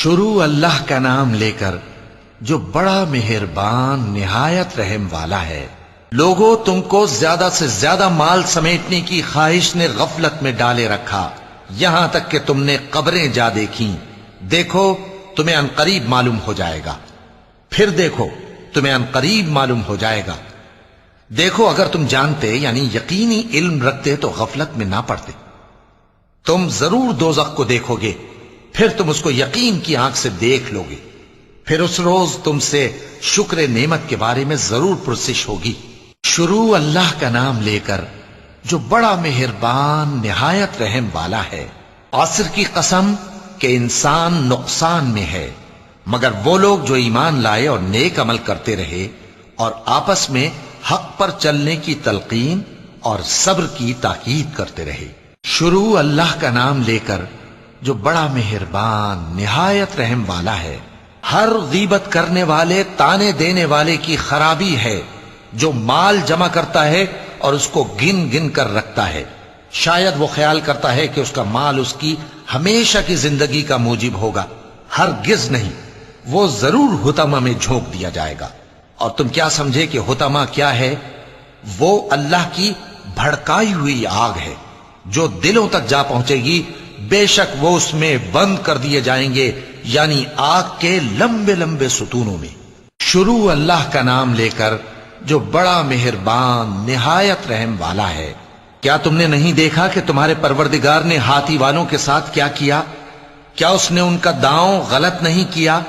شروع اللہ کا نام لے کر جو بڑا مہربان نہایت رحم والا ہے۔ لوگوں، تم کو زیادہ سے زیادہ مال سمیٹنے کی خواہش نے غفلت میں ڈالے رکھا، یہاں تک کہ تم نے قبریں جا دیکھیں۔ دیکھو تمہیں عنقریب معلوم ہو جائے گا، پھر دیکھو تمہیں عنقریب معلوم ہو جائے گا۔ دیکھو اگر تم جانتے یعنی یقینی علم رکھتے تو غفلت میں نہ پڑتے۔ تم ضرور دوزخ کو دیکھو گے، پھر تم اس کو یقین کی آنکھ سے دیکھ لو گے، پھر اس روز تم سے شکر نعمت کے بارے میں ضرور پرسش ہوگی۔ شروع اللہ کا نام لے کر جو بڑا مہربان نہایت رحم والا ہے۔ عصر کی قسم کہ انسان نقصان میں ہے، مگر وہ لوگ جو ایمان لائے اور نیک عمل کرتے رہے اور آپس میں حق پر چلنے کی تلقین اور صبر کی تاکید کرتے رہے۔ شروع اللہ کا نام لے کر جو بڑا مہربان نہایت رحم والا ہے۔ ہر غیبت کرنے والے تانے دینے والے کی خرابی ہے جو مال جمع کرتا ہے اور اس کو گن گن کر رکھتا ہے، شاید وہ خیال کرتا ہے کہ اس کا مال اس کی ہمیشہ کی زندگی کا موجب ہوگا۔ ہرگز نہیں، وہ ضرور حطمہ میں جھونک دیا جائے گا۔ اور تم کیا سمجھے کہ حطمہ کیا ہے؟ وہ اللہ کی بھڑکائی ہوئی آگ ہے جو دلوں تک جا پہنچے گی، بے شک وہ اس میں بند کر دیے جائیں گے، یعنی آگ کے لمبے لمبے ستونوں میں۔ شروع اللہ کا نام لے کر جو بڑا مہربان نہایت رحم والا ہے۔ کیا تم نے نہیں دیکھا کہ تمہارے پروردگار نے ہاتھی والوں کے ساتھ کیا کیا؟ کیا اس نے ان کا داؤں غلط نہیں کیا؟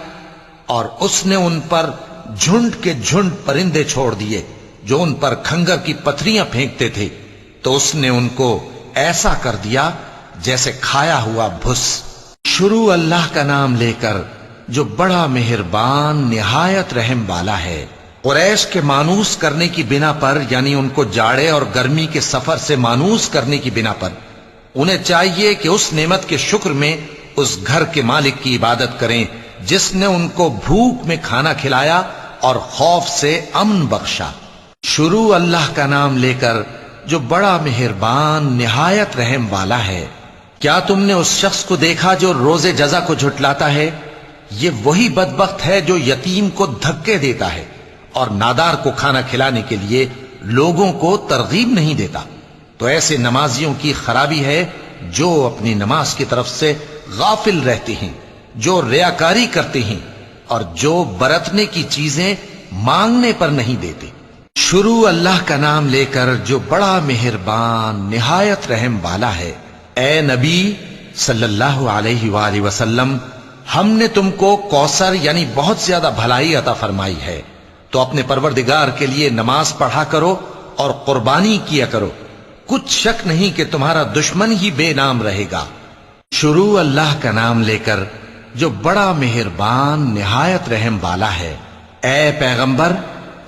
اور اس نے ان پر جھنڈ کے جھنڈ پرندے چھوڑ دیے جو ان پر کھنگر کی پتھریاں پھینکتے تھے، تو اس نے ان کو ایسا کر دیا جیسے کھایا ہوا بھس۔ شروع اللہ کا نام لے کر جو بڑا مہربان نہایت رحم والا ہے۔ قریش کے مانوس کرنے کی بنا پر، یعنی ان کو جاڑے اور گرمی کے سفر سے مانوس کرنے کی بنا پر، انہیں چاہیے کہ اس نعمت کے شکر میں اس گھر کے مالک کی عبادت کریں جس نے ان کو بھوک میں کھانا کھلایا اور خوف سے امن بخشا۔ شروع اللہ کا نام لے کر جو بڑا مہربان نہایت رحم والا ہے۔ کیا تم نے اس شخص کو دیکھا جو روز جزا کو جھٹلاتا ہے؟ یہ وہی بدبخت ہے جو یتیم کو دھکے دیتا ہے اور نادار کو کھانا کھلانے کے لیے لوگوں کو ترغیب نہیں دیتا۔ تو ایسے نمازیوں کی خرابی ہے جو اپنی نماز کی طرف سے غافل رہتے ہیں، جو ریاکاری کرتے ہیں اور جو برتنے کی چیزیں مانگنے پر نہیں دیتے۔ شروع اللہ کا نام لے کر جو بڑا مہربان نہایت رحم والا ہے۔ اے نبی صلی اللہ علیہ وآلہ وسلم، ہم نے تم کو کوثر یعنی بہت زیادہ بھلائی عطا فرمائی ہے، تو اپنے پروردگار کے لیے نماز پڑھا کرو اور قربانی کیا کرو، کچھ شک نہیں کہ تمہارا دشمن ہی بے نام رہے گا۔ شروع اللہ کا نام لے کر جو بڑا مہربان نہایت رحم والا ہے۔ اے پیغمبر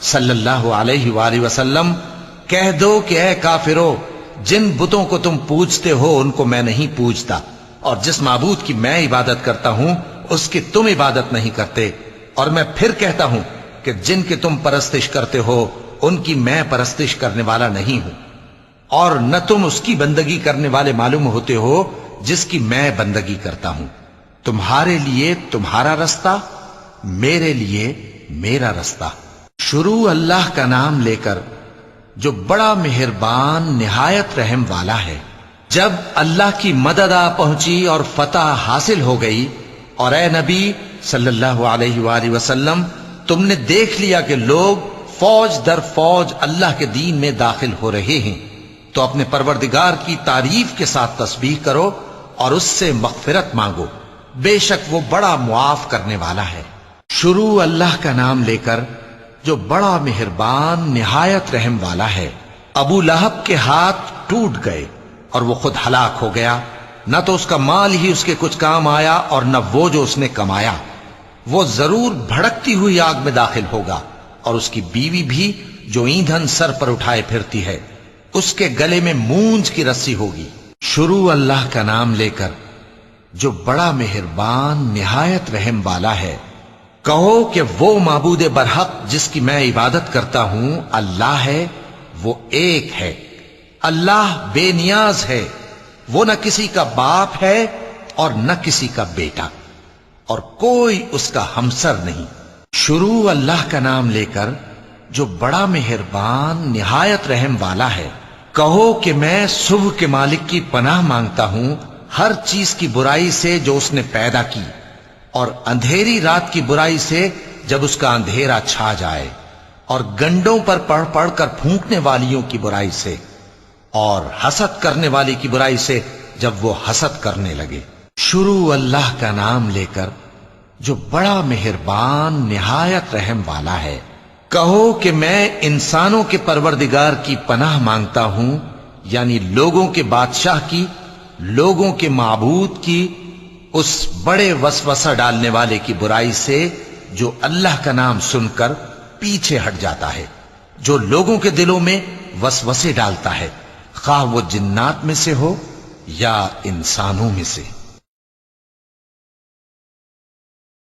صلی اللہ علیہ وآلہ وسلم، کہہ دو کہ اے کافرو، جن بتوں کو تم پوجتے ہو ان کو میں نہیں پوجتا، اور جس معبود کی میں عبادت کرتا ہوں اس کی تم عبادت نہیں کرتے، اور میں پھر کہتا ہوں کہ جن کی تم پرستش کرتے ہو ان کی میں پرستش کرنے والا نہیں ہوں، اور نہ تم اس کی بندگی کرنے والے معلوم ہوتے ہو جس کی میں بندگی کرتا ہوں۔ تمہارے لیے تمہارا رستہ، میرے لیے میرا رستہ۔ شروع اللہ کا نام لے کر جو بڑا مہربان نہایت رحم والا ہے۔ جب اللہ کی مدد آ پہنچی اور فتح حاصل ہو گئی، اور اے نبی صلی اللہ علیہ وآلہ وسلم، تم نے دیکھ لیا کہ لوگ فوج در فوج اللہ کے دین میں داخل ہو رہے ہیں، تو اپنے پروردگار کی تعریف کے ساتھ تسبیح کرو اور اس سے مغفرت مانگو، بے شک وہ بڑا معاف کرنے والا ہے۔ شروع اللہ کا نام لے کر جو بڑا مہربان نہایت رحم والا ہے۔ ابو لہب کے ہاتھ ٹوٹ گئے اور وہ خود ہلاک ہو گیا، نہ تو اس کا مال ہی اس کے کچھ کام آیا اور نہ وہ جو اس نے کمایا۔ وہ ضرور بھڑکتی ہوئی آگ میں داخل ہوگا، اور اس کی بیوی بھی جو ایندھن سر پر اٹھائے پھرتی ہے، اس کے گلے میں مونج کی رسی ہوگی۔ شروع اللہ کا نام لے کر جو بڑا مہربان نہایت رحم والا ہے۔ کہو کہ وہ معبود برحق جس کی میں عبادت کرتا ہوں اللہ ہے، وہ ایک ہے، اللہ بے نیاز ہے، وہ نہ کسی کا باپ ہے اور نہ کسی کا بیٹا، اور کوئی اس کا ہمسر نہیں۔ شروع اللہ کا نام لے کر جو بڑا مہربان نہایت رحم والا ہے۔ کہو کہ میں صبح کے مالک کی پناہ مانگتا ہوں ہر چیز کی برائی سے جو اس نے پیدا کی، اور اندھیری رات کی برائی سے جب اس کا اندھیرا چھا جائے، اور گنڈوں پر پڑھ پڑھ کر پھونکنے والیوں کی برائی سے، اور حسد کرنے والی کی برائی سے جب وہ حسد کرنے لگے۔ شروع اللہ کا نام لے کر جو بڑا مہربان نہایت رحم والا ہے۔ کہو کہ میں انسانوں کے پروردگار کی پناہ مانگتا ہوں، یعنی لوگوں کے بادشاہ کی، لوگوں کے معبود کی، اس بڑے وسوسہ ڈالنے والے کی برائی سے جو اللہ کا نام سن کر پیچھے ہٹ جاتا ہے، جو لوگوں کے دلوں میں وسوسے ڈالتا ہے، خواہ وہ جنات میں سے ہو یا انسانوں میں سے۔